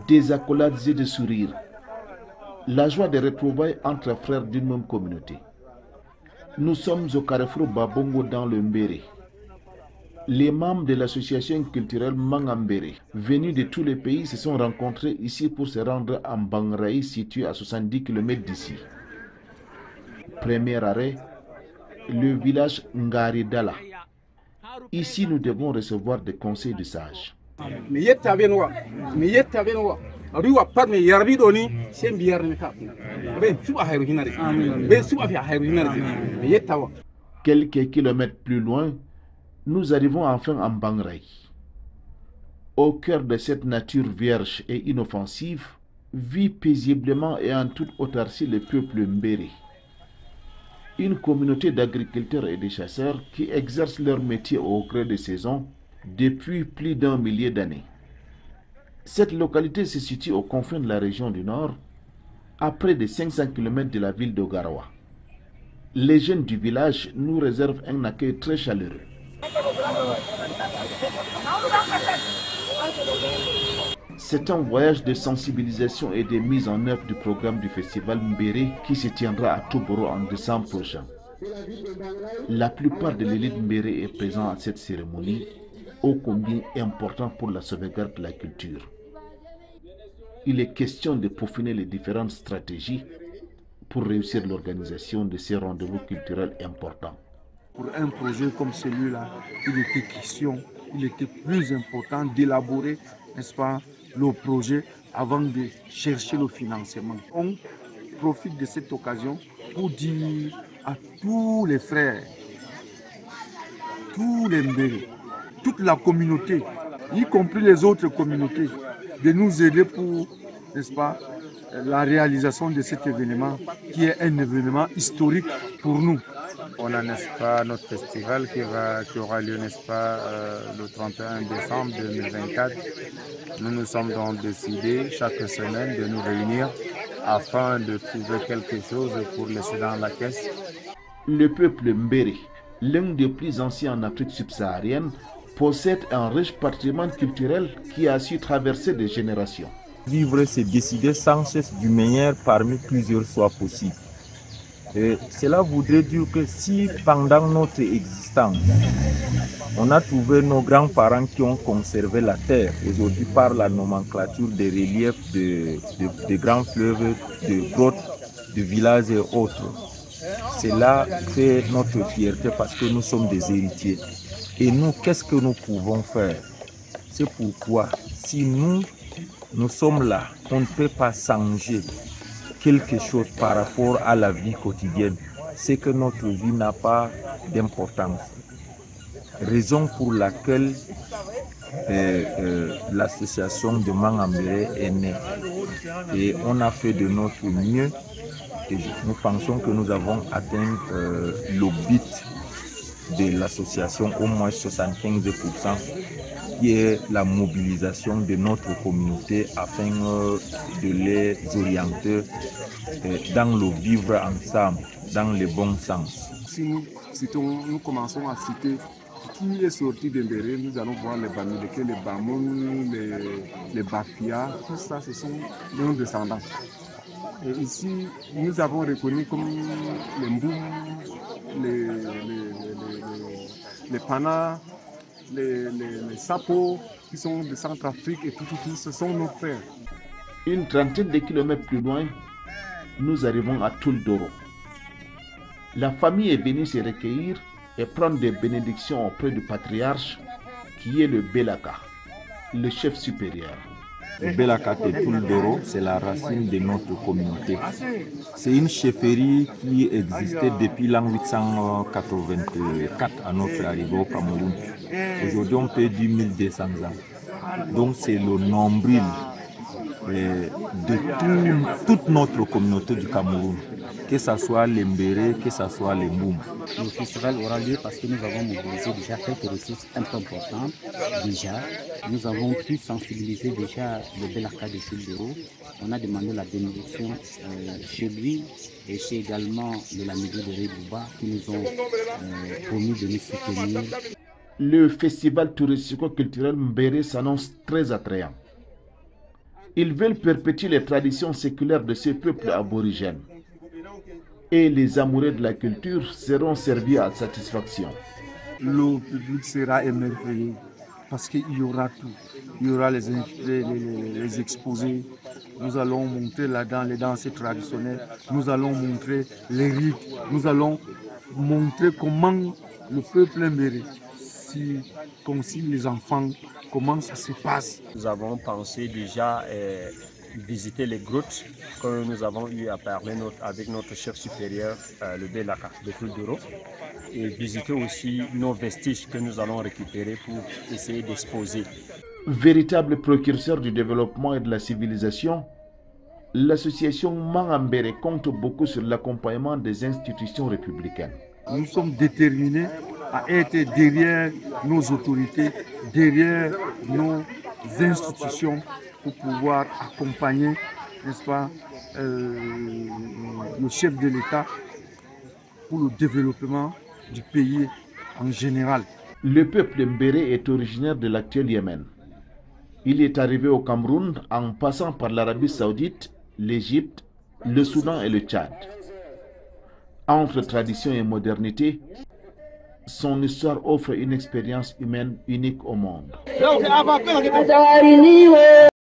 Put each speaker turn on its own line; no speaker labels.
Des accolades et des sourires. La joie de retrouvailles entre frères d'une même communauté. Nous sommes au carrefour Babongo dans le Mbéré. Les membres de l'association culturelle Mangambéré, venus de tous les pays, se sont rencontrés ici pour se rendre à Bangraï, situé à 70 km d'ici. Premier arrêt, le village Ngaridala. Ici, nous devons recevoir des conseils de sages. Quelques kilomètres plus loin, nous arrivons enfin à Bangraï. Au cœur de cette nature vierge et inoffensive, vit paisiblement et en toute autarcie le peuple Mbéré. Une communauté d'agriculteurs et de chasseurs qui exercent leur métier au gré des saisons depuis plus d'un millier d'années. Cette localité se situe aux confins de la région du Nord, à près de 500 km de la ville de Garawa. Les jeunes du village nous réservent un accueil très chaleureux. C'est un voyage de sensibilisation et de mise en œuvre du programme du festival Mbéré qui se tiendra à Toboro en décembre prochain. La plupart de l'élite Mbéré est présente à cette cérémonie, ô combien importante pour la sauvegarde de la culture. Il est question de peaufiner les différentes stratégies pour réussir l'organisation de ces rendez-vous culturels importants.
Pour un projet comme celui-là, il était plus important d'élaborer, n'est-ce pas, le projet avant de chercher le financement. On profite de cette occasion pour dire à tous les frères, tous les Mbéré, toute la communauté, y compris les autres communautés, de nous aider pour, n'est-ce pas, la réalisation de cet événement qui est un événement historique pour nous.
On a, n'est-ce pas, notre festival qui aura lieu, n'est-ce pas, le 31 décembre 2024. Nous nous sommes donc décidés chaque semaine de nous réunir afin de trouver quelque chose pour laisser dans la caisse.
Le peuple Mbéré, l'un des plus anciens en Afrique subsaharienne, possède un riche patrimoine culturel qui a su traverser des générations.
Vivre, c'est décider sans cesse du meilleur parmi plusieurs choix possibles. Et cela voudrait dire que si pendant notre existence, on a trouvé nos grands-parents qui ont conservé la terre, aujourd'hui par la nomenclature des reliefs de grands fleuves, de grottes, de villages et autres, cela fait notre fierté parce que nous sommes des héritiers. Et nous, qu'est-ce que nous pouvons faire? C'est pourquoi, si nous sommes là, on ne peut pas changer quelque chose par rapport à la vie quotidienne. C'est que notre vie n'a pas d'importance. Raison pour laquelle l'association de Mangambéré est née. Et on a fait de notre mieux. Et nous pensons que nous avons atteint le but de l'association, au moins 75%, qui est la mobilisation de notre communauté afin de les orienter dans le vivre ensemble, dans le bon sens.
Si nous commençons à citer qui est sorti de Mbéré, nous allons voir les Bamileke, les Bamoun, les Bafia, tout ça, ce sont nos descendants. Et ici, nous avons reconnu comme les Mboum, les Pana, les Sapo, qui sont de Centrafrique et tout, ce sont nos frères.
Une trentaine de kilomètres plus loin, nous arrivons à Touldoro. La famille est venue se recueillir et prendre des bénédictions auprès du patriarche qui est le Belaka, le chef supérieur.
Le Belaka de Touldoro, c'est la racine de notre communauté. C'est une chefferie qui existait depuis l'an 884 à notre arrivée au Cameroun. Aujourd'hui, on peut dire 1200 ans. Donc, c'est le nombril de toute notre communauté du Cameroun, que ce soit les Mbéré, que ce soit les Mboum.
Le festival aura lieu parce que nous avons mobilisé déjà quelques ressources un peu importantes. Déjà, nous avons pu sensibiliser déjà le Belaka de Touldoro. On a demandé la bénédiction chez lui et chez également le Lamido de Rebouba qui nous ont promis de nous soutenir.
le festival touristico-culturel Mbéré s'annonce très attrayant. Ils veulent perpétuer les traditions séculaires de ces peuples aborigènes. Et les amoureux de la culture seront servis à satisfaction.
Le public sera émerveillé parce qu'il y aura tout. Il y aura les exposés. Nous allons montrer là-dedans les danses traditionnelles. Nous allons montrer les rites. Nous allons montrer comment le peuple Mbéré concilie les enfants, comment ça se passe.
Nous avons pensé déjà visiter les grottes que nous avons eu à parler avec notre chef supérieur, le Belaka de Kulduro, et visiter aussi nos vestiges que nous allons récupérer pour essayer d'exposer.
Véritable précurseur du développement et de la civilisation, l'association Mangambéré compte beaucoup sur l'accompagnement des institutions républicaines.
Nous sommes déterminés à être derrière nos autorités, derrière nos institutions pour pouvoir accompagner, n'est-ce pas, le chef de l'État pour le développement du pays en général.
Le peuple Mbéré est originaire de l'actuel Yémen. Il est arrivé au Cameroun en passant par l'Arabie Saoudite, l'Égypte, le Soudan et le Tchad. Entre tradition et modernité, son histoire offre une expérience humaine unique au monde.